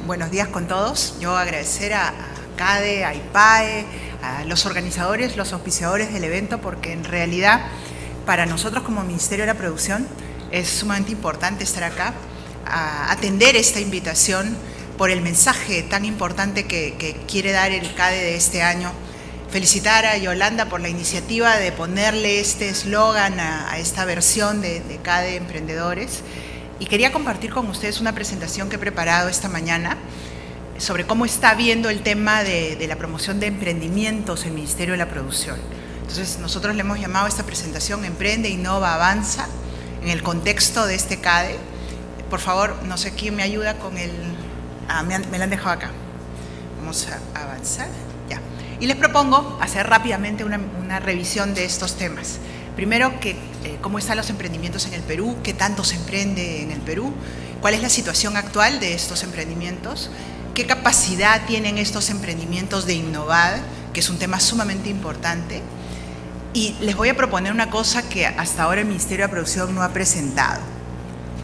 Buenos días con todos. Yo agradecer a CADE, a IPAE, a los organizadores, los auspiciadores del evento, porque en realidad para nosotros como Ministerio de la Producción es sumamente importante estar acá, a atender esta invitación por el mensaje tan importante que quiere dar el CADE de este año. Felicitar a Yolanda por la iniciativa de ponerle este eslogan a esta versión de CADE Emprendedores. Y quería compartir con ustedes una presentación que he preparado esta mañana sobre cómo está viendo el tema de la promoción de emprendimientos en el Ministerio de la Producción. Entonces, nosotros le hemos llamado a esta presentación Emprende, Innova, Avanza, en el contexto de este CADE. Por favor, no sé quién me ayuda con el... me la han dejado acá. Vamos a avanzar. Ya. Y les propongo hacer rápidamente una revisión de estos temas. Primero, cómo están los emprendimientos en el Perú, qué tanto se emprende en el Perú, cuál es la situación actual de estos emprendimientos, qué capacidad tienen estos emprendimientos de innovar, que es un tema sumamente importante. Y les voy a proponer una cosa que hasta ahora el Ministerio de Producción no ha presentado: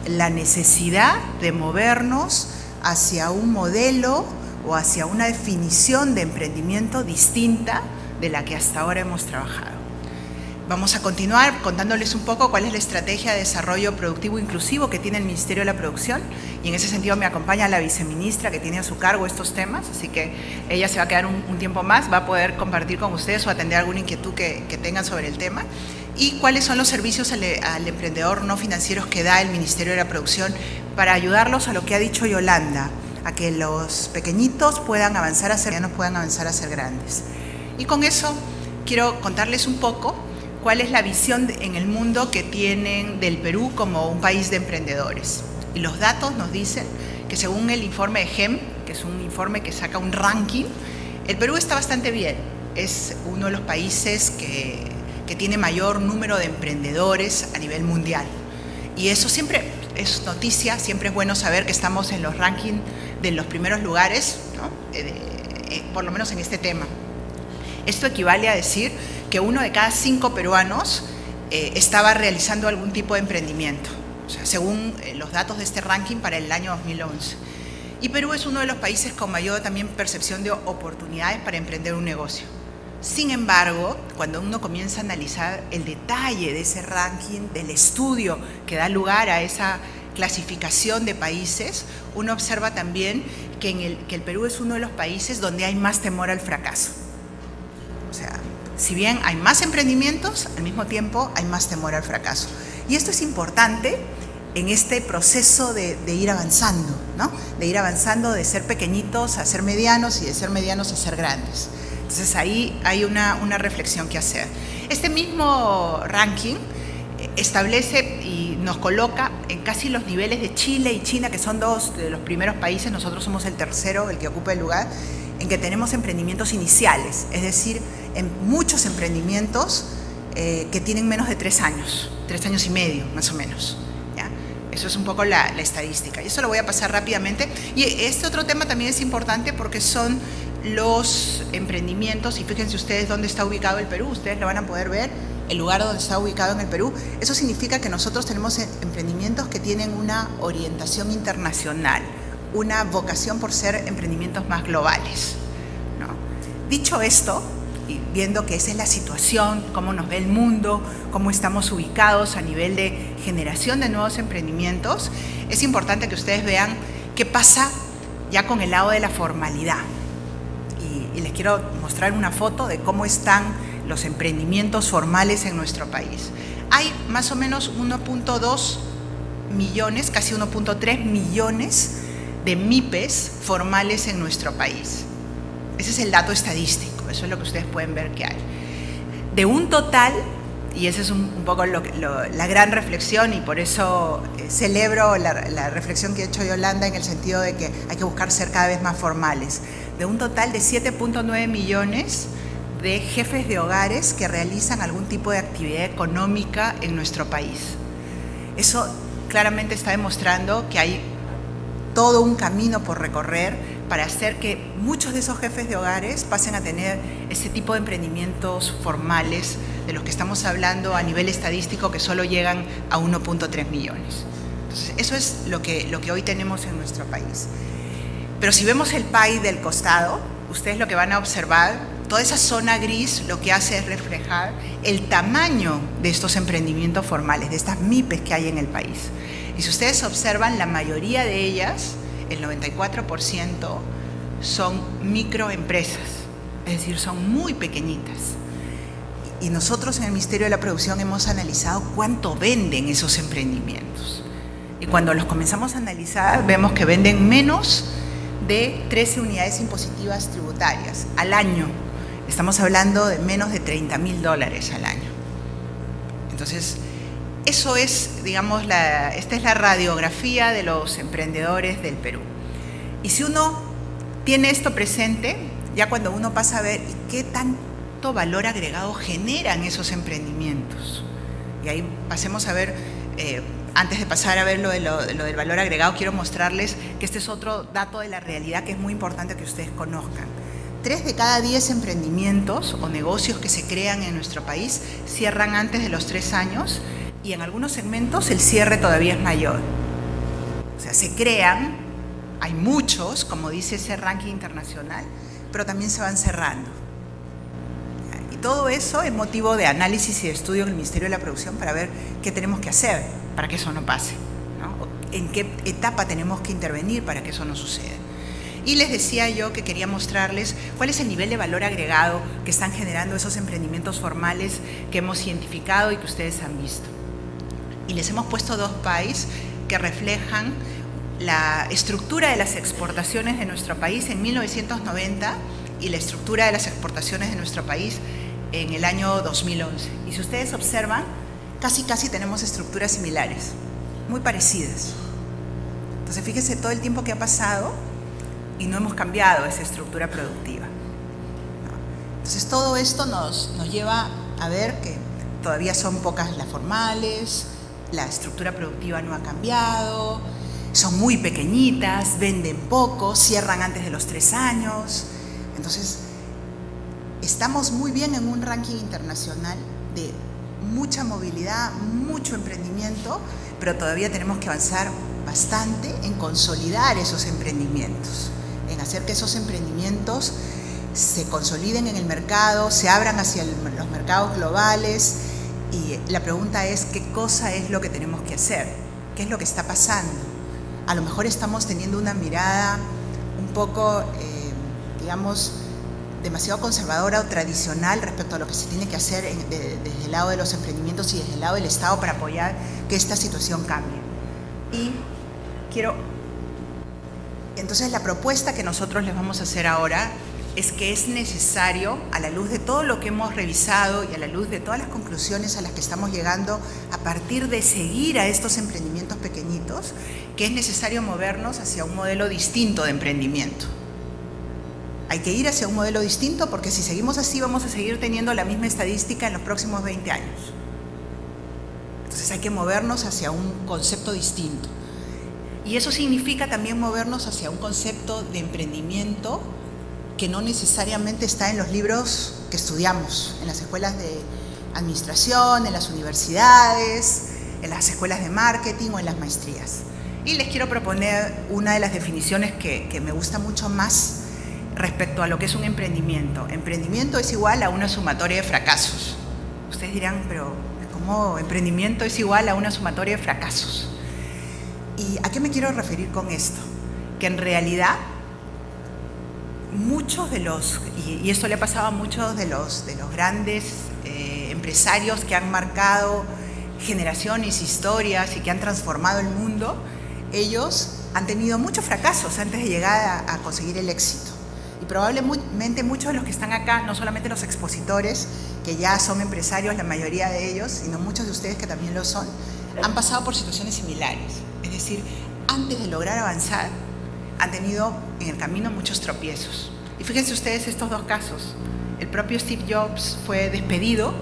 la necesidad de movernos hacia un modelo o hacia una definición de emprendimiento distinta de la que hasta ahora hemos trabajado. Vamos a continuar contándoles un poco cuál es la estrategia de desarrollo productivo inclusivo que tiene el Ministerio de la Producción, y en ese sentido me acompaña la viceministra que tiene a su cargo estos temas, así que ella se va a quedar un tiempo más, va a poder compartir con ustedes o atender alguna inquietud que tengan sobre el tema, y cuáles son los servicios al emprendedor no financieros que da el Ministerio de la Producción para ayudarlos a lo que ha dicho Yolanda, a que los pequeñitos puedan avanzar a ser medianos, puedan avanzar a ser grandes. Y con eso quiero contarles un poco cuál es la visión en el mundo que tienen del Perú como un país de emprendedores. Y los datos nos dicen que según el informe de GEM, que es un informe que saca un ranking, el Perú está bastante bien. Es uno de los países que tiene mayor número de emprendedores a nivel mundial. Y eso siempre es noticia, siempre es bueno saber que estamos en los rankings de los primeros lugares, ¿no? Por lo menos en este tema. Esto equivale a decir que 1 de cada 5 peruanos estaba realizando algún tipo de emprendimiento, o sea, según los datos de este ranking para el año 2011. Y Perú es uno de los países con mayor también percepción de oportunidades para emprender un negocio. Sin embargo, cuando uno comienza a analizar el detalle de ese ranking, del estudio que da lugar a esa clasificación de países, uno observa también que el Perú es uno de los países donde hay más temor al fracaso. O sea, si bien hay más emprendimientos, al mismo tiempo hay más temor al fracaso. Y esto es importante en este proceso de ir avanzando, ¿no? De ir avanzando, de ser pequeñitos a ser medianos y de ser medianos a ser grandes. Entonces ahí hay una reflexión que hacer. Este mismo ranking establece y nos coloca en casi los niveles de Chile y China, que son dos de los primeros países. Nosotros somos el tercero, el que ocupa el lugar, en que tenemos emprendimientos iniciales, es decir, en muchos emprendimientos que tienen menos de 3 años y medio, más o menos. ¿Ya? Eso es un poco la estadística. Y eso lo voy a pasar rápidamente. Y este otro tema también es importante porque son los emprendimientos, y fíjense ustedes dónde está ubicado el Perú, ustedes lo van a poder ver, el lugar donde está ubicado en el Perú. Eso significa que nosotros tenemos emprendimientos que tienen una orientación internacional, una vocación por ser emprendimientos más globales, ¿no? Dicho esto, y viendo que esa es la situación, cómo nos ve el mundo, cómo estamos ubicados a nivel de generación de nuevos emprendimientos, es importante que ustedes vean qué pasa ya con el lado de la formalidad. Y les quiero mostrar una foto de cómo están los emprendimientos formales en nuestro país. Hay más o menos 1.2 millones, casi 1.3 millones de MIPES formales en nuestro país. Ese es el dato estadístico, eso es lo que ustedes pueden ver que hay. De un total, y esa es un poco la gran reflexión, y por eso celebro la reflexión que ha hecho Yolanda en el sentido de que hay que buscar ser cada vez más formales. De un total de 7.9 millones de jefes de hogares que realizan algún tipo de actividad económica en nuestro país. Eso claramente está demostrando que hay todo un camino por recorrer para hacer que muchos de esos jefes de hogares pasen a tener ese tipo de emprendimientos formales de los que estamos hablando a nivel estadístico, que solo llegan a 1.3 millones. Entonces, eso es lo que hoy tenemos en nuestro país. Pero si vemos el pie del costado, ustedes lo que van a observar, toda esa zona gris lo que hace es reflejar el tamaño de estos emprendimientos formales, de estas MIPES que hay en el país. Y si ustedes observan, la mayoría de ellas, el 94%, son microempresas, es decir, son muy pequeñitas. Y nosotros en el Ministerio de la Producción hemos analizado cuánto venden esos emprendimientos. Y cuando los comenzamos a analizar, vemos que venden menos de 13 unidades impositivas tributarias al año. Estamos hablando de menos de $30.000 al año. Entonces, eso es, digamos, esta es la radiografía de los emprendedores del Perú. Y si uno tiene esto presente, ya cuando uno pasa a ver qué tanto valor agregado generan esos emprendimientos, y ahí pasemos a ver, antes de pasar a ver lo del valor agregado, quiero mostrarles que este es otro dato de la realidad que es muy importante que ustedes conozcan. 3 de cada 10 emprendimientos o negocios que se crean en nuestro país cierran antes de los 3 años, y en algunos segmentos el cierre todavía es mayor. O sea, se crean, hay muchos, como dice ese ranking internacional, pero también se van cerrando. Y todo eso es motivo de análisis y de estudio en el Ministerio de la Producción para ver qué tenemos que hacer para que eso no pase, ¿no? En qué etapa tenemos que intervenir para que eso no suceda. Y les decía yo que quería mostrarles cuál es el nivel de valor agregado que están generando esos emprendimientos formales que hemos identificado y que ustedes han visto. Y les hemos puesto 2 pies que reflejan la estructura de las exportaciones de nuestro país en 1990 y la estructura de las exportaciones de nuestro país en el año 2011. Y si ustedes observan, casi tenemos estructuras similares, muy parecidas. Entonces, fíjense todo el tiempo que ha pasado y no hemos cambiado esa estructura productiva. Entonces, todo esto nos lleva a ver que todavía son pocas las formales, la estructura productiva no ha cambiado, son muy pequeñitas, venden poco, cierran antes de los 3 años. Entonces, estamos muy bien en un ranking internacional de mucha movilidad, mucho emprendimiento, pero todavía tenemos que avanzar bastante en consolidar esos emprendimientos, en hacer que esos emprendimientos se consoliden en el mercado, se abran hacia los mercados globales. Y la pregunta es, ¿qué cosa es lo que tenemos que hacer? ¿Qué es lo que está pasando? A lo mejor estamos teniendo una mirada un poco, digamos, demasiado conservadora o tradicional respecto a lo que se tiene que hacer desde el lado de los emprendimientos y desde el lado del Estado para apoyar que esta situación cambie. Y entonces la propuesta que nosotros les vamos a hacer ahora es que es necesario, a la luz de todo lo que hemos revisado y a la luz de todas las conclusiones a las que estamos llegando a partir de seguir a estos emprendimientos pequeñitos, que es necesario movernos hacia un modelo distinto de emprendimiento. Hay que ir hacia un modelo distinto porque si seguimos así vamos a seguir teniendo la misma estadística en los próximos 20 años. Entonces hay que movernos hacia un concepto distinto. Y eso significa también movernos hacia un concepto de emprendimiento que no necesariamente está en los libros que estudiamos, en las escuelas de administración, en las universidades, en las escuelas de marketing o en las maestrías. Y les quiero proponer una de las definiciones que me gusta mucho más respecto a lo que es un emprendimiento. Emprendimiento es igual a una sumatoria de fracasos. Ustedes dirán, pero ¿cómo emprendimiento es igual a una sumatoria de fracasos? ¿Y a qué me quiero referir con esto? Que en realidad muchos de los, y esto le ha pasado a muchos de los grandes empresarios que han marcado generaciones, historias y que han transformado el mundo, ellos han tenido muchos fracasos antes de llegar a conseguir el éxito. Y probablemente muchos de los que están acá, no solamente los expositores, que ya son empresarios, la mayoría de ellos, sino muchos de ustedes que también lo son, han pasado por situaciones similares. Es decir, antes de lograr avanzar, han tenido en el camino muchos tropiezos. Y fíjense ustedes estos 2 casos. El propio Steve Jobs fue despedido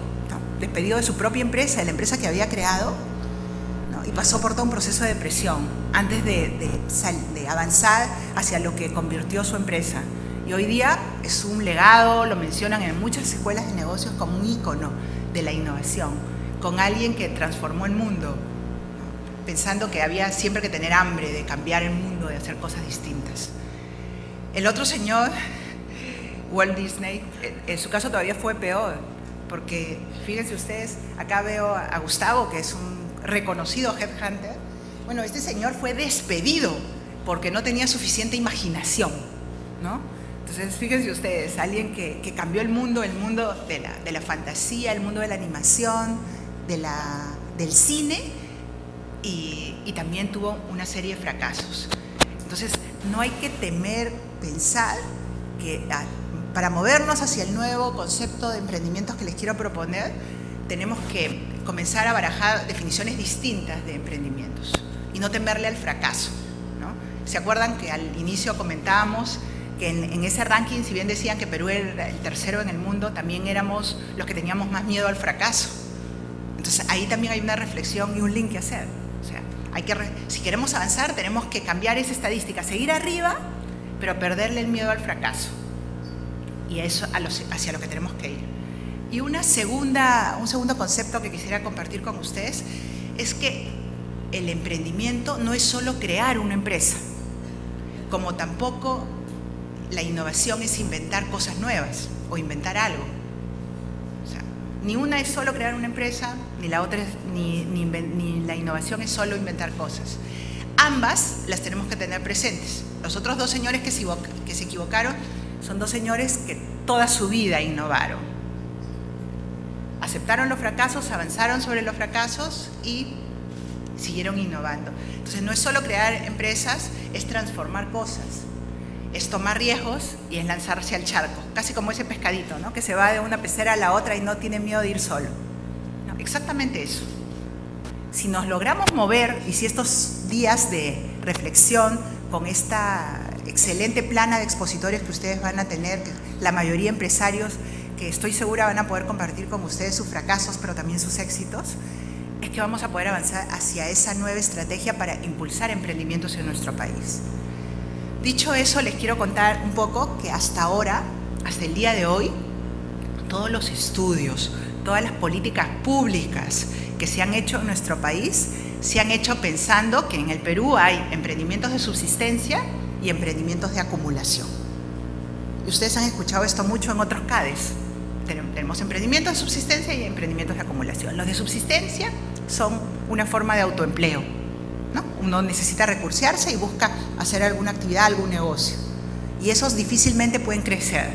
de su propia empresa, de la empresa que había creado, ¿no? Y pasó por todo un proceso de depresión antes de avanzar hacia lo que convirtió su empresa. Y hoy día es un legado, lo mencionan en muchas escuelas de negocios como un ícono de la innovación, con alguien que transformó el mundo, ¿no? Pensando que había siempre que tener hambre de cambiar el mundo, de hacer cosas distintas. El otro señor, Walt Disney, en su caso todavía fue peor, porque fíjense ustedes, acá veo a Gustavo, que es un reconocido headhunter. Bueno, este señor fue despedido porque no tenía suficiente imaginación, ¿no? Entonces, fíjense ustedes, alguien que cambió el mundo de la fantasía, el mundo de la animación, del cine, y también tuvo una serie de fracasos. Entonces, no hay que temer pensar que para movernos hacia el nuevo concepto de emprendimientos que les quiero proponer, tenemos que comenzar a barajar definiciones distintas de emprendimientos y no temerle al fracaso, ¿no? ¿Se acuerdan que al inicio comentábamos que en ese ranking, si bien decían que Perú era el tercero en el mundo, también éramos los que teníamos más miedo al fracaso? Entonces ahí también hay una reflexión y un link que hacer. O sea, si queremos avanzar, tenemos que cambiar esa estadística, seguir arriba, pero perderle el miedo al fracaso. Y eso hacia lo que tenemos que ir. Y un segundo concepto que quisiera compartir con ustedes es que el emprendimiento no es solo crear una empresa, como tampoco la innovación es inventar cosas nuevas o inventar algo. O sea, ni una es solo crear una empresa, ni la otra ni la innovación es solo inventar cosas. Ambas las tenemos que tener presentes. Los otros dos señores que se equivocaron son dos señores que toda su vida innovaron. Aceptaron los fracasos, avanzaron sobre los fracasos y siguieron innovando. Entonces no es solo crear empresas, es transformar cosas, es tomar riesgos y es lanzarse al charco, casi como ese pescadito, ¿no? Que se va de una pecera a la otra y no tiene miedo de ir solo. No, exactamente eso. Si nos logramos mover y si estos días de reflexión con esta excelente plana de expositores que ustedes van a tener, la mayoría empresarios que estoy segura van a poder compartir con ustedes sus fracasos, pero también sus éxitos, es que vamos a poder avanzar hacia esa nueva estrategia para impulsar emprendimientos en nuestro país. Dicho eso, les quiero contar un poco que hasta ahora, hasta el día de hoy, todos los estudios, todas las políticas públicas que se han hecho en nuestro país, se han hecho pensando que en el Perú hay emprendimientos de subsistencia y emprendimientos de acumulación. Y ustedes han escuchado esto mucho en otros CADEs. Tenemos emprendimientos de subsistencia y emprendimientos de acumulación. Los de subsistencia son una forma de autoempleo, ¿no? Uno necesita recursearse y busca hacer alguna actividad, algún negocio. Y esos difícilmente pueden crecer.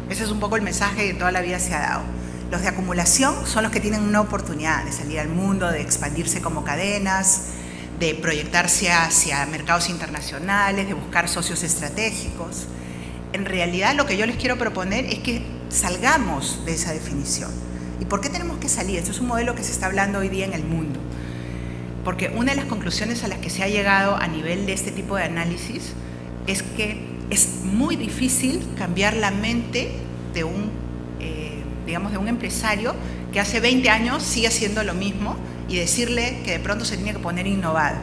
Ese es un poco el mensaje que toda la vida se ha dado. Los de acumulación son los que tienen una oportunidad de salir al mundo, de expandirse como cadenas, de proyectarse hacia mercados internacionales, de buscar socios estratégicos. En realidad, lo que yo les quiero proponer es que salgamos de esa definición. ¿Y por qué tenemos que salir? Esto es un modelo que se está hablando hoy día en el mundo. Porque una de las conclusiones a las que se ha llegado a nivel de este tipo de análisis es que es muy difícil cambiar la mente de un empresario que hace 20 años sigue haciendo lo mismo y decirle que de pronto se tiene que poner a innovar.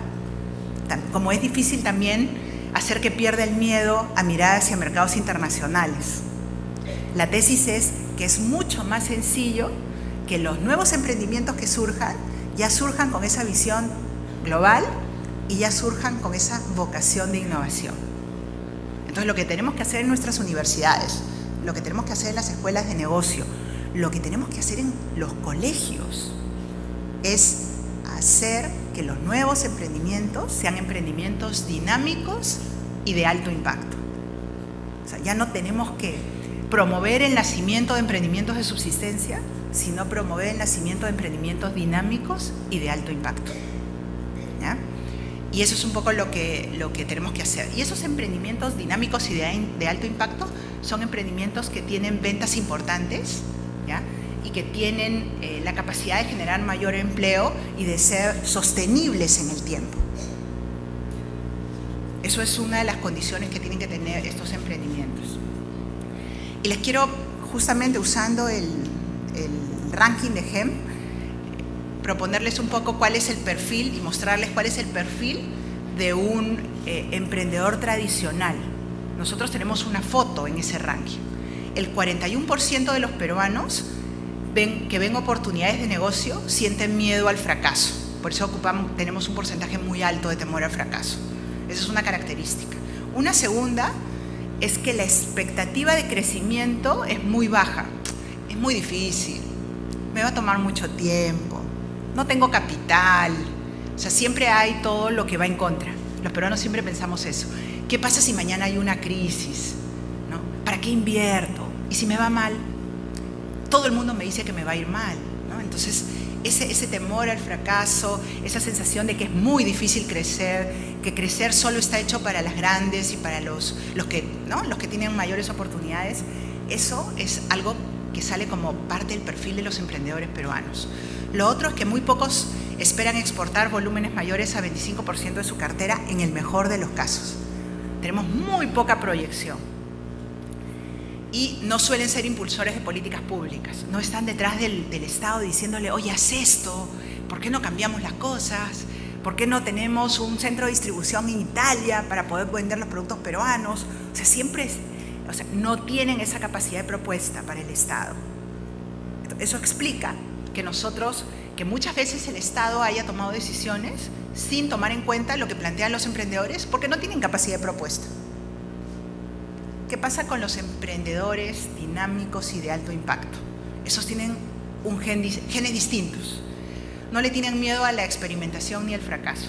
Como es difícil también hacer que pierda el miedo a mirar hacia mercados internacionales. La tesis es que es mucho más sencillo que los nuevos emprendimientos que surjan ya surjan con esa visión global y ya surjan con esa vocación de innovación. Entonces, lo que tenemos que hacer en nuestras universidades, lo que tenemos que hacer en las escuelas de negocio, lo que tenemos que hacer en los colegios es hacer que los nuevos emprendimientos sean emprendimientos dinámicos y de alto impacto. O sea, ya no tenemos que promover el nacimiento de emprendimientos de subsistencia, sino promover el nacimiento de emprendimientos dinámicos y de alto impacto. ¿Ya? Y eso es un poco lo que tenemos que hacer. Y esos emprendimientos dinámicos y de alto impacto son emprendimientos que tienen ventas importantes, ¿ya? Y que tienen la capacidad de generar mayor empleo y de ser sostenibles en el tiempo. Eso es una de las condiciones que tienen que tener estos emprendimientos. Y les quiero, justamente usando el ranking de GEM, proponerles un poco cuál es el perfil y mostrarles cuál es el perfil de un emprendedor tradicional. Nosotros tenemos una foto en ese ranking. El 41% de los peruanos que ven oportunidades de negocio sienten miedo al fracaso. Por eso tenemos un porcentaje muy alto de temor al fracaso. Esa es una característica. Una segunda es que la expectativa de crecimiento es muy baja. Es muy difícil, me va a tomar mucho tiempo, no tengo capital. O sea, siempre hay todo lo que va en contra. Los peruanos siempre pensamos eso. ¿Qué pasa si mañana hay una crisis? ¿No? ¿Para qué invierto? ¿Y si me va mal? Todo el mundo me dice que me va a ir mal, ¿no? Entonces, ese temor al fracaso, esa sensación de que es muy difícil crecer, que crecer solo está hecho para las grandes y para los que tienen mayores oportunidades, eso es algo que sale como parte del perfil de los emprendedores peruanos. Lo otro es que muy pocos esperan exportar volúmenes mayores a 25% de su cartera en el mejor de los casos. Tenemos muy poca proyección. Y no suelen ser impulsores de políticas públicas, no están detrás del Estado diciéndole, oye, haz esto, ¿por qué no cambiamos las cosas? ¿Por qué no tenemos un centro de distribución en Italia para poder vender los productos peruanos? O sea, no tienen esa capacidad de propuesta para el Estado. Eso explica que muchas veces el Estado haya tomado decisiones sin tomar en cuenta lo que plantean los emprendedores porque no tienen capacidad de propuesta. ¿Qué pasa con los emprendedores dinámicos y de alto impacto? Esos tienen genes distintos. No le tienen miedo a la experimentación ni al fracaso.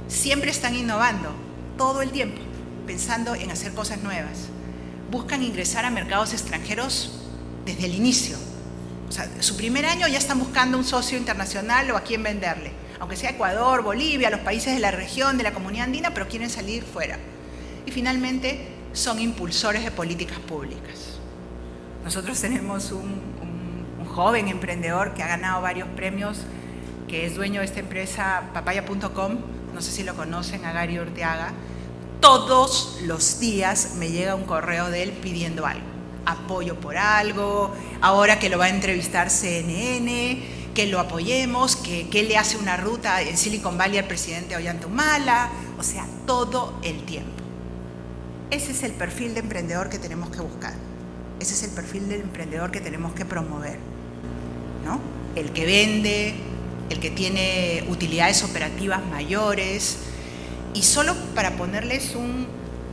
Siempre están innovando, todo el tiempo, pensando en hacer cosas nuevas. Buscan ingresar a mercados extranjeros desde el inicio. O sea, su primer año ya están buscando un socio internacional o a quién venderle. Aunque sea Ecuador, Bolivia, los países de la región, de la comunidad andina, pero quieren salir fuera. Y finalmente, son impulsores de políticas públicas. Nosotros tenemos un joven emprendedor que ha ganado varios premios, que es dueño de esta empresa, papaya.com, no sé si lo conocen, a Gary Urteaga. Todos los días me llega un correo de él pidiendo algo, apoyo por algo, ahora que lo va a entrevistar CNN, que lo apoyemos, que él le hace una ruta en Silicon Valley al presidente Ollanta Humala, o sea, todo el tiempo. Ese es el perfil de emprendedor que tenemos que buscar. Ese es el perfil del emprendedor que tenemos que promover, ¿no? El que vende, el que tiene utilidades operativas mayores. Y solo para ponerles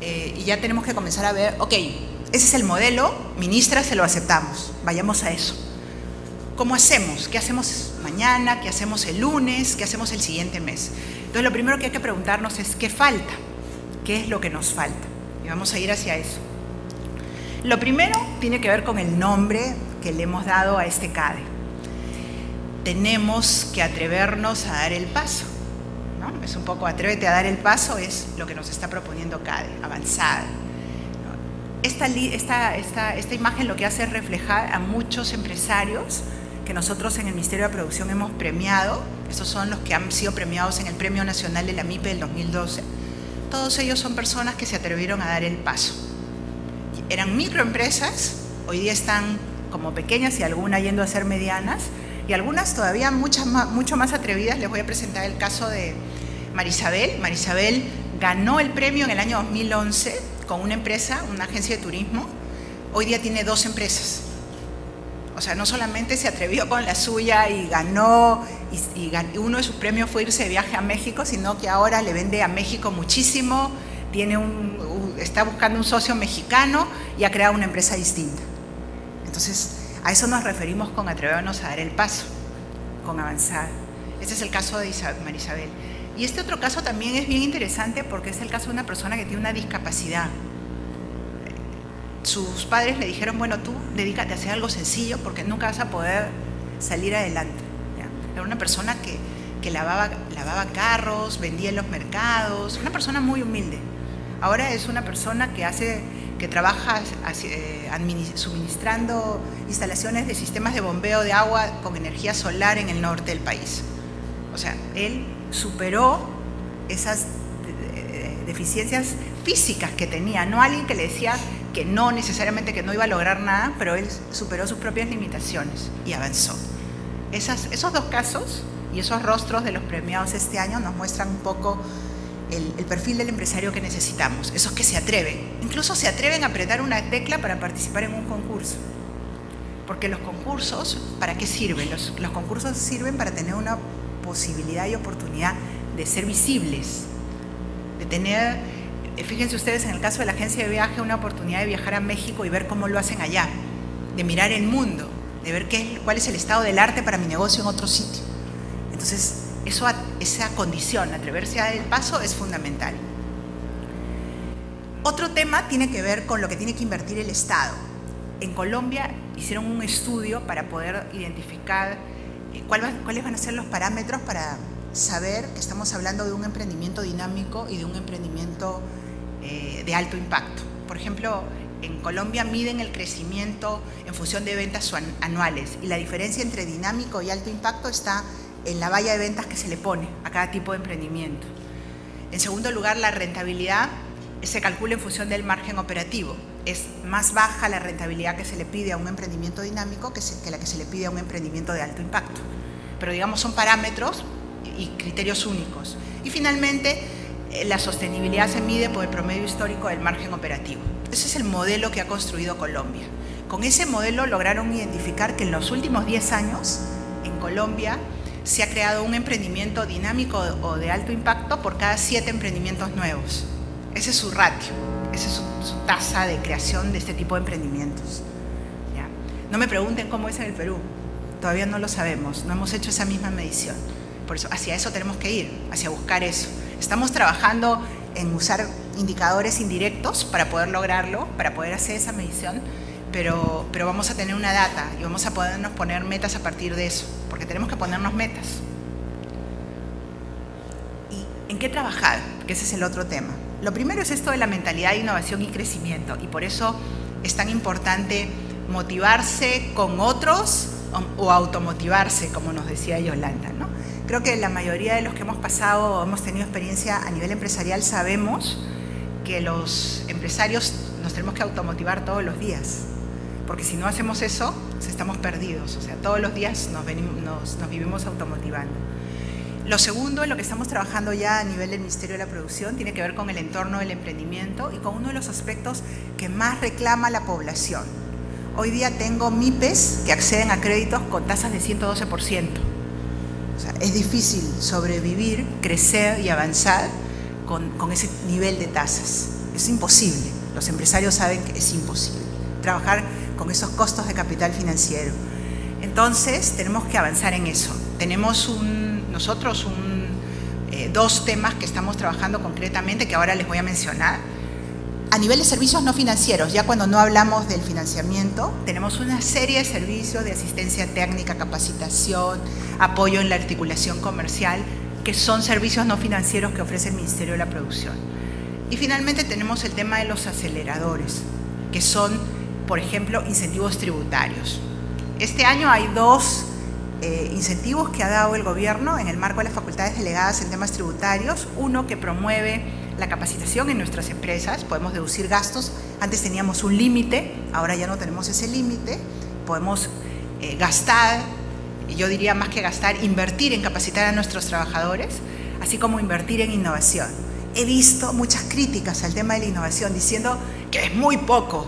y ya tenemos que comenzar a ver, ok, ese es el modelo, ministra, se lo aceptamos, vayamos a eso. ¿Cómo hacemos? ¿Qué hacemos mañana? ¿Qué hacemos el lunes? ¿Qué hacemos el siguiente mes? Entonces lo primero que hay que preguntarnos es, ¿qué falta? ¿Qué es lo que nos falta? Y vamos a ir hacia eso. Lo primero tiene que ver con el nombre que le hemos dado a este CADE. Tenemos que atrevernos a dar el paso, ¿no? Es un poco atrévete a dar el paso, es lo que nos está proponiendo CADE, avanzada. Esta imagen lo que hace es reflejar a muchos empresarios que nosotros en el Ministerio de Producción hemos premiado. Estos son los que han sido premiados en el Premio Nacional de la MIPE del 2012. Todos ellos son personas que se atrevieron a dar el paso. Eran microempresas, hoy día están como pequeñas y algunas yendo a ser medianas, y algunas todavía mucho más atrevidas. Les voy a presentar el caso de Marisabel. Marisabel ganó el premio en el año 2011 con una empresa, una agencia de turismo. Hoy día tiene 2 empresas. O sea, no solamente se atrevió con la suya y ganó, y uno de sus premios fue irse de viaje a México, sino que ahora le vende a México muchísimo, está buscando un socio mexicano y ha creado una empresa distinta. Entonces, a eso nos referimos con atrevernos a dar el paso, con avanzar. Este es el caso de Marisabel. Y este otro caso también es bien interesante porque es el caso de una persona que tiene una discapacidad. Sus padres le dijeron, bueno, tú dedícate a hacer algo sencillo porque nunca vas a poder salir adelante, ¿ya? Era una persona que lavaba carros, vendía en los mercados, una persona muy humilde. Ahora es una persona que trabaja suministrando instalaciones de sistemas de bombeo de agua con energía solar en el norte del país. O sea, él superó esas deficiencias físicas que tenía, no alguien que le decía que no necesariamente que no iba a lograr nada, pero él superó sus propias limitaciones y avanzó. Esos 2 casos y esos rostros de los premiados este año nos muestran un poco el perfil del empresario que necesitamos, esos que se atreven, incluso se atreven a apretar una tecla para participar en un concurso. Porque los concursos, ¿para qué sirven? Los concursos sirven para tener una posibilidad y oportunidad de ser visibles, de tener fíjense ustedes, en el caso de la agencia de viaje, una oportunidad de viajar a México y ver cómo lo hacen allá, de mirar el mundo, de ver cuál es el estado del arte para mi negocio en otro sitio. Entonces, esa condición, atreverse a dar el paso, es fundamental. Otro tema tiene que ver con lo que tiene que invertir el Estado. En Colombia hicieron un estudio para poder identificar cuáles van a ser los parámetros para saber que estamos hablando de un emprendimiento dinámico y de un emprendimiento de alto impacto. Por ejemplo, en Colombia miden el crecimiento en función de ventas anuales, y la diferencia entre dinámico y alto impacto está en la valla de ventas que se le pone a cada tipo de emprendimiento. En segundo lugar, la rentabilidad se calcula en función del margen operativo. Es más baja la rentabilidad que se le pide a un emprendimiento dinámico que la que se le pide a un emprendimiento de alto impacto. Pero digamos, son parámetros y criterios únicos. Y finalmente, la sostenibilidad se mide por el promedio histórico del margen operativo. Ese es el modelo que ha construido Colombia. Con ese modelo lograron identificar que en los últimos 10 años en Colombia se ha creado un emprendimiento dinámico o de alto impacto por cada 7 emprendimientos nuevos. Ese es su ratio, esa es su tasa de creación de este tipo de emprendimientos. ¿Ya? No me pregunten cómo es en el Perú, todavía no lo sabemos, no hemos hecho esa misma medición. Por eso, hacia eso tenemos que ir, hacia buscar eso. Estamos trabajando en usar indicadores indirectos para poder lograrlo, para poder hacer esa medición, pero vamos a tener una data y vamos a podernos poner metas a partir de eso, porque tenemos que ponernos metas. ¿Y en qué trabajar? Que ese es el otro tema. Lo primero es esto de la mentalidad de innovación y crecimiento, y por eso es tan importante motivarse con otros o automotivarse, como nos decía Yolanda, ¿no? Creo que la mayoría de los que hemos pasado o hemos tenido experiencia a nivel empresarial sabemos que los empresarios nos tenemos que automotivar todos los días, porque si no hacemos eso, estamos perdidos. O sea, todos los días nos vivimos automotivando. Lo segundo, en lo que estamos trabajando ya a nivel del Ministerio de la Producción, tiene que ver con el entorno del emprendimiento y con uno de los aspectos que más reclama la población. Hoy día tengo MIPES que acceden a créditos con tasas de 112%. O sea, es difícil sobrevivir, crecer y avanzar con ese nivel de tasas. Es imposible. Los empresarios saben que es imposible trabajar con esos costos de capital financiero. Entonces, tenemos que avanzar en eso. Tenemos nosotros dos temas que estamos trabajando concretamente, que ahora les voy a mencionar. A nivel de servicios no financieros, ya cuando no hablamos del financiamiento, tenemos una serie de servicios de asistencia técnica, capacitación, apoyo en la articulación comercial, que son servicios no financieros que ofrece el Ministerio de la Producción. Y finalmente tenemos el tema de los aceleradores, que son, por ejemplo, incentivos tributarios. Este año hay 2 incentivos que ha dado el gobierno en el marco de las facultades delegadas en temas tributarios. Uno que promueve la capacitación en nuestras empresas, podemos deducir gastos. Antes teníamos un límite, ahora ya no tenemos ese límite. Podemos gastar, y yo diría más que gastar, invertir en capacitar a nuestros trabajadores, así como invertir en innovación. He visto muchas críticas al tema de la innovación diciendo que es muy poco,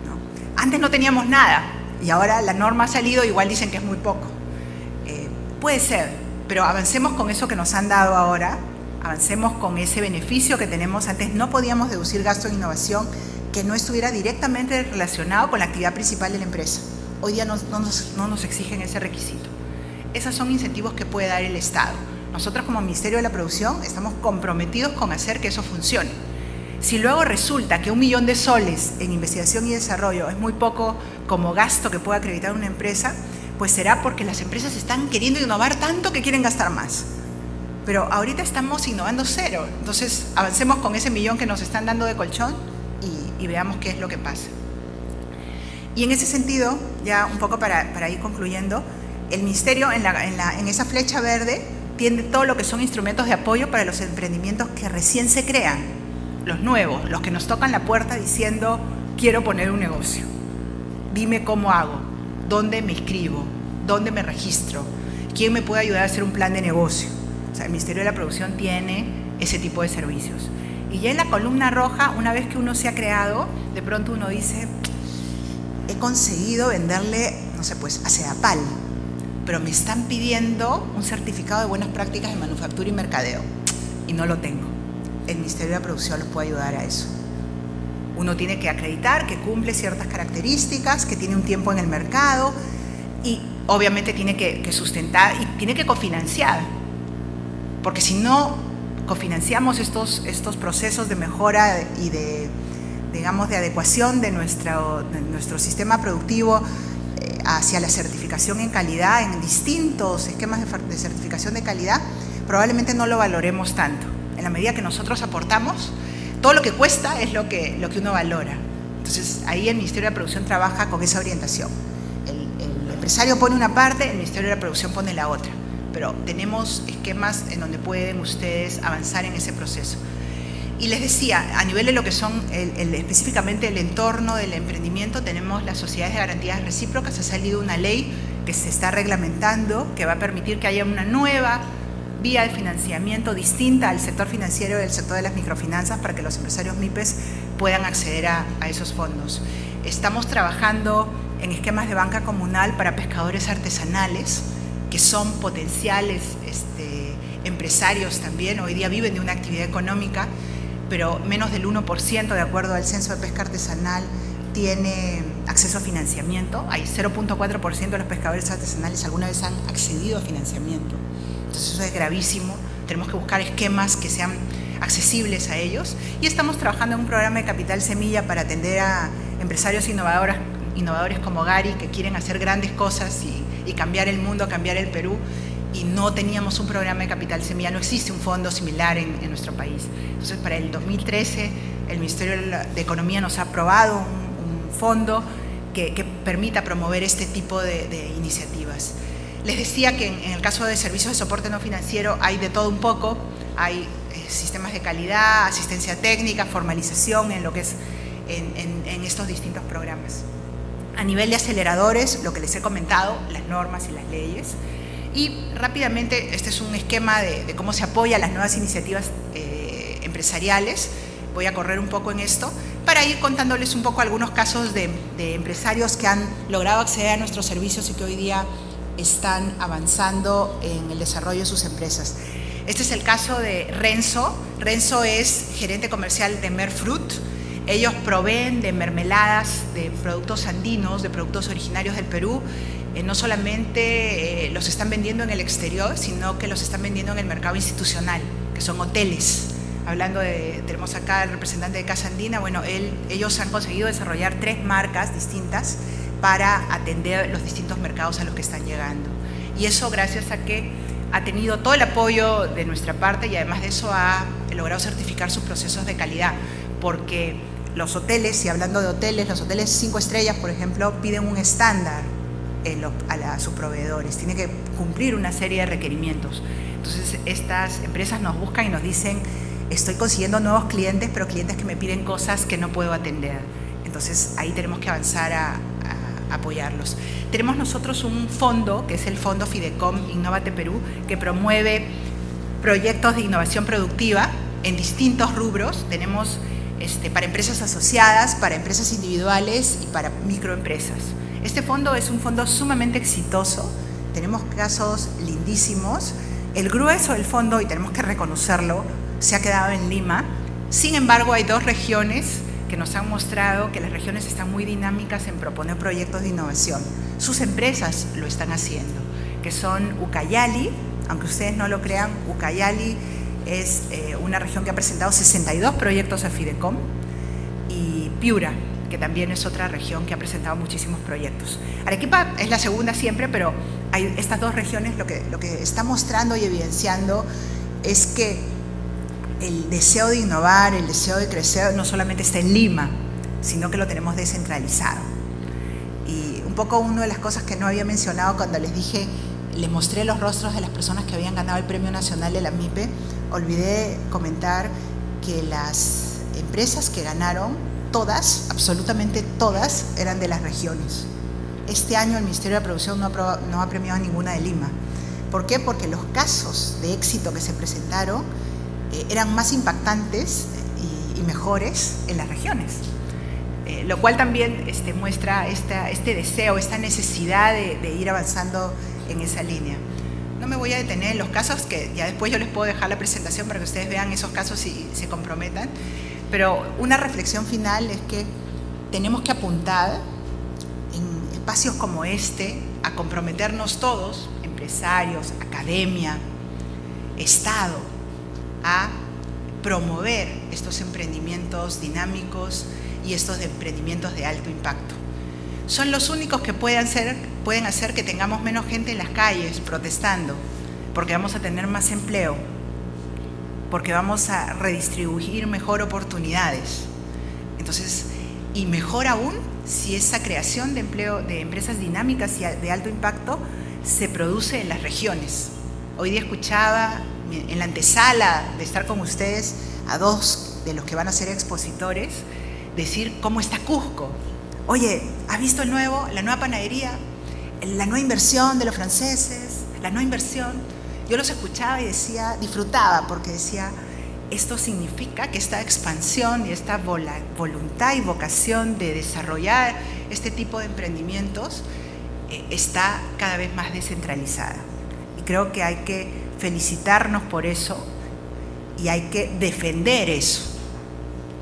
¿no? Antes no teníamos nada y ahora la norma ha salido, igual dicen que es muy poco. Puede ser, pero avancemos con eso que nos han dado ahora, avancemos con ese beneficio que tenemos. Antes no podíamos deducir gasto en innovación que no estuviera directamente relacionado con la actividad principal de la empresa. Hoy día no nos exigen ese requisito. Esos son incentivos que puede dar el Estado. Nosotros como Ministerio de la Producción estamos comprometidos con hacer que eso funcione. Si luego resulta que 1 millón de soles en investigación y desarrollo es muy poco como gasto que pueda acreditar una empresa, pues será porque las empresas están queriendo innovar tanto que quieren gastar más. Pero ahorita estamos innovando 0. Entonces avancemos con ese 1 millón que nos están dando de colchón y veamos qué es lo que pasa. Y en ese sentido, ya un poco para ir concluyendo, el Ministerio en esa flecha verde tiene todo lo que son instrumentos de apoyo para los emprendimientos que recién se crean, los nuevos, los que nos tocan la puerta diciendo quiero poner un negocio, dime cómo hago, dónde me inscribo, dónde me registro, quién me puede ayudar a hacer un plan de negocio. O sea, el Ministerio de la Producción tiene ese tipo de servicios. Y ya en la columna roja, una vez que uno se ha creado, de pronto uno dice, he conseguido venderle, no sé, pues a Sedapal, pero me están pidiendo un certificado de buenas prácticas de manufactura y mercadeo y no lo tengo. el Ministerio de la Producción los puede ayudar a eso. Uno tiene que acreditar que cumple ciertas características, que tiene un tiempo en el mercado y obviamente tiene que sustentar y tiene que cofinanciar, porque si no cofinanciamos estos procesos de mejora y de, digamos, de adecuación de nuestro sistema productivo hacia la certificación en calidad, en distintos esquemas de certificación de calidad, probablemente no lo valoremos tanto. En la medida que nosotros aportamos, todo lo que cuesta es lo que uno valora. Entonces, ahí el Ministerio de la Producción trabaja con esa orientación. El empresario pone una parte, el Ministerio de la Producción pone la otra. Pero tenemos esquemas en donde pueden ustedes avanzar en ese proceso. Y les decía, a nivel de lo que son específicamente el entorno del emprendimiento, tenemos las sociedades de garantías recíprocas. Ha salido una ley que se está reglamentando, que va a permitir que haya una nueva vía de financiamiento distinta al sector financiero y al sector de las microfinanzas para que los empresarios MIPES puedan acceder a esos fondos. Estamos trabajando en esquemas de banca comunal para pescadores artesanales, que son potenciales empresarios también. Hoy día viven de una actividad económica, pero menos del 1%, de acuerdo al Censo de Pesca Artesanal, tiene acceso a financiamiento. Hay 0.4% de los pescadores artesanales alguna vez han accedido a financiamiento. Entonces eso es gravísimo. Tenemos que buscar esquemas que sean accesibles a ellos. Y estamos trabajando en un programa de capital semilla para atender a empresarios innovadores como Gary, que quieren hacer grandes cosas y cambiar el mundo, cambiar el Perú. Y no teníamos un programa de capital semilla, no existe un fondo similar en nuestro país. Entonces, para el 2013, el Ministerio de Economía nos ha aprobado un fondo que permita promover este tipo de iniciativas. Les decía que en el caso de servicios de soporte no financiero hay de todo un poco, hay sistemas de calidad, asistencia técnica, formalización en lo que es en estos distintos programas. A nivel de aceleradores, lo que les he comentado, las normas y las leyes. Y rápidamente, este es un esquema de cómo se apoya las nuevas iniciativas empresariales. Voy a correr un poco en esto para ir contándoles un poco algunos casos de empresarios que han logrado acceder a nuestros servicios y que hoy día están avanzando en el desarrollo de sus empresas. Este es el caso de Renzo. Renzo es gerente comercial de Merfruit. Ellos proveen de mermeladas, de productos andinos, de productos originarios del Perú. No solamente los están vendiendo en el exterior, sino que los están vendiendo en el mercado institucional, que son hoteles. Tenemos acá al representante de Casa Andina. Bueno, ellos han conseguido desarrollar 3 marcas distintas para atender los distintos mercados a los que están llegando. Y eso gracias a que ha tenido todo el apoyo de nuestra parte y además de eso ha logrado certificar sus procesos de calidad, porque los hoteles, y hablando de hoteles, los hoteles 5 estrellas, por ejemplo, piden un estándar a sus proveedores, tiene que cumplir una serie de requerimientos. Entonces estas empresas nos buscan y nos dicen, estoy consiguiendo nuevos clientes, pero clientes que me piden cosas que no puedo atender. Entonces ahí tenemos que avanzar a apoyarlos. Tenemos nosotros un fondo, que es el Fondo Fidecom Innovate Perú, que promueve proyectos de innovación productiva en distintos rubros. Tenemos para empresas asociadas, para empresas individuales y para microempresas. Este fondo es un fondo sumamente exitoso, tenemos casos lindísimos. El grueso del fondo, y tenemos que reconocerlo, se ha quedado en Lima. Sin embargo, hay 2 regiones que nos han mostrado que las regiones están muy dinámicas en proponer proyectos de innovación. Sus empresas lo están haciendo, que son Ucayali. Aunque ustedes no lo crean, Ucayali es una región que ha presentado 62 proyectos a Fidecom, y Piura, que también es otra región que ha presentado muchísimos proyectos. Arequipa es la segunda siempre, pero hay estas 2 regiones. Lo que está mostrando y evidenciando es que el deseo de innovar, el deseo de crecer, no solamente está en Lima, sino que lo tenemos descentralizado. Y un poco una de las cosas que no había mencionado cuando les dije, les mostré los rostros de las personas que habían ganado el Premio Nacional de la MIPE, olvidé comentar que las empresas que ganaron, todas, absolutamente todas, eran de las regiones. Este año el Ministerio de la Producción no ha premiado ninguna de Lima. ¿Por qué? Porque los casos de éxito que se presentaron eran más impactantes y mejores en las regiones. Lo cual también muestra este deseo, esta necesidad de ir avanzando en esa línea. no me voy a detener en los casos, que ya después yo les puedo dejar la presentación para que ustedes vean esos casos y se comprometan, pero una reflexión final es que tenemos que apuntar en espacios como este a comprometernos todos, empresarios, academia, Estado, a promover estos emprendimientos dinámicos y estos emprendimientos de alto impacto. Son los únicos que pueden hacer que tengamos menos gente en las calles protestando, porque vamos a tener más empleo, porque vamos a redistribuir mejor oportunidades. Entonces, y mejor aún, si esa creación de empleo de empresas dinámicas y de alto impacto se produce en las regiones. Hoy día escuchaba en la antesala de estar con ustedes a dos de los que van a ser expositores decir cómo está Cusco. Oye, ¿has visto la nueva panadería? La nueva inversión de los franceses, la nueva inversión. Yo los escuchaba y decía, disfrutaba, porque decía, esto significa que esta expansión y esta voluntad y vocación de desarrollar este tipo de emprendimientos está cada vez más descentralizada. Y creo que hay que felicitarnos por eso y hay que defender eso.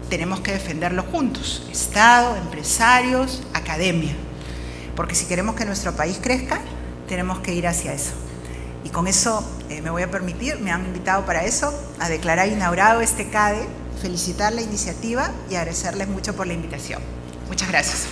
Tenemos que defenderlo juntos, Estado, empresarios, academia, porque si queremos que nuestro país crezca, tenemos que ir hacia eso. Y con eso me voy a permitir, me han invitado para eso, a declarar inaugurado este CADE, felicitar la iniciativa y agradecerles mucho por la invitación. Muchas gracias.